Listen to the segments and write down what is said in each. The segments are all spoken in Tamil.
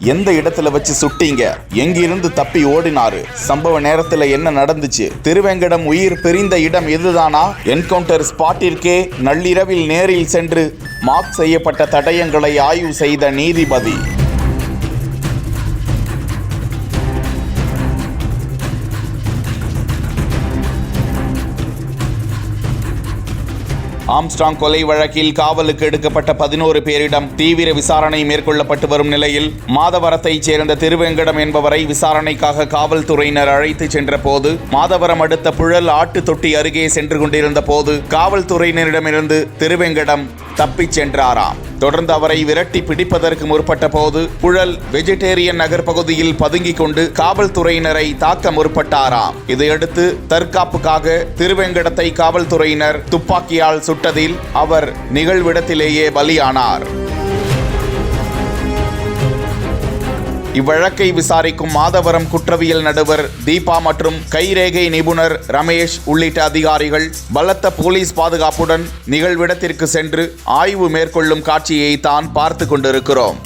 எந்த இடத்துல வச்சு சுட்டீங்க? எங்கிருந்து தப்பி ஓடினாரு? சம்பவ நேரத்துல என்ன நடந்துச்சு? திருவேங்கடம் உயிர் பிரிந்த இடம் இதுதானா? என்கவுண்டர் ஸ்பாட்டிற்கே நள்ளிரவில் நேரில் சென்று மார்க் செய்யப்பட்ட தடயங்களை ஆய்வு செய்த நீதிபதி. ஆம்ஸ்ட்ராங் கொலை வழக்கில் காவலுக்கு எடுக்கப்பட்ட 11 பேரிடம் தீவிர விசாரணை மேற்கொள்ளப்பட்டு வரும் நிலையில் மாதவரத்தைச் சேர்ந்த திருவேங்கடம் என்பவரை விசாரணைக்காக காவல்துறையினர் அழைத்து சென்ற போது மாதவரம் அடுத்த புழல் ஆட்டு தொட்டி அருகே சென்று கொண்டிருந்த போது காவல்துறையினரிடமிருந்து திருவேங்கடம் தப்பிச் சென்றாராம். தொடர்ந்து அவரை விரட்டி பிடிப்பதற்கு முற்பட்ட போது புழல் வெஜிடேரியன் நகர் பகுதியில் பதுங்கிக் கொண்டு காவல்துறையினரை தாக்க முற்பட்டாராம். இதையடுத்து தற்காப்புக்காக திருவேங்கடத்தை காவல்துறையினர் துப்பாக்கியால் சுட்டதில் அவர் நிகழ்விடத்திலேயே பலியானார். இவ்வழக்கை விசாரிக்கும் மாதவரம் குற்றவியல் நடுவர் தீபா மற்றும் கைரேகை நிபுணர் ரமேஷ் உள்ளிட்ட அதிகாரிகள் பலத்த போலீஸ் பாதுகாப்புடன் நிகழ்விடத்திற்கு சென்று ஆய்வு மேற்கொள்ளும் காட்சியை தான் பார்த்து கொண்டிருக்கிறோம்.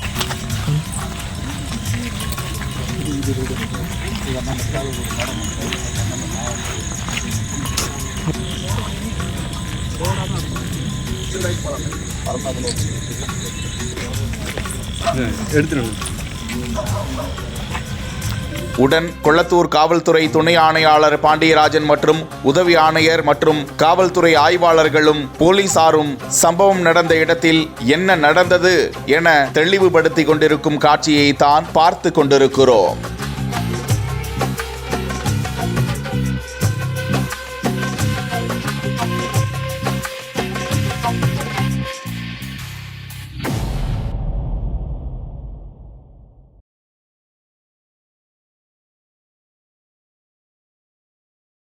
உடன் கொளத்தூர் காவல்துறை துணை ஆணையாளர் பாண்டியராஜன் மற்றும் உதவி ஆணையர் மற்றும் காவல்துறை ஆய்வாளர்களும் போலீசாரும் சம்பவம் நடந்த இடத்தில் என்ன நடந்தது என தெளிவுபடுத்திக் கொண்டிருக்கும் காட்சியை தான் பார்த்து கொண்டிருக்கிறோம்.